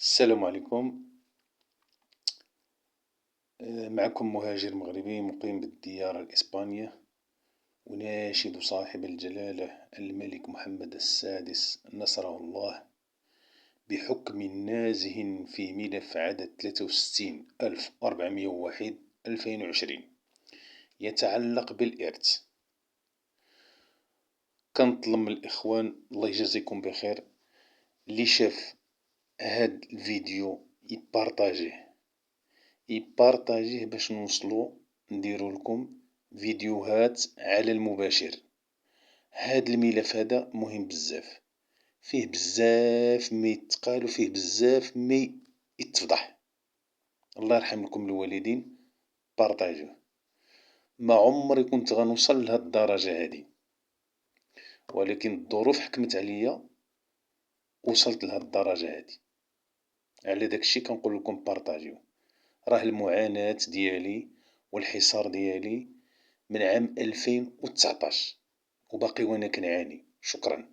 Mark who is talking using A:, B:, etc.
A: السلام عليكم. معكم مهاجر مغربي مقيم بالديار الإسبانية، أناشد صاحب الجلالة الملك محمد السادس نصره الله بحكم نازه في ملف عدد 63401/2020 يتعلق بالإرث. كنطلب من الإخوان الله يجازيكم بخير اللي شاف هاد الفيديو يبارطاجيه باش نوصلو نديرو لكم فيديوهات على المباشر. هاد الملف هذا مهم بزاف، فيه بزاف ما يتقال وفيه بزاف ما يتفضح. الله يرحم لكم الوالدين، بارطاجوه. ما عمري كنت غنوصل لهاد الدرجة هادي، ولكن الظروف حكمت عليا وصلت لهاد الدرجة هادي. على داكشي كنقول لكم بارطاجيوه. راه المعاناة ديالي والحصار ديالي من عام 2019 وباقي وانا كنعاني. شكرا.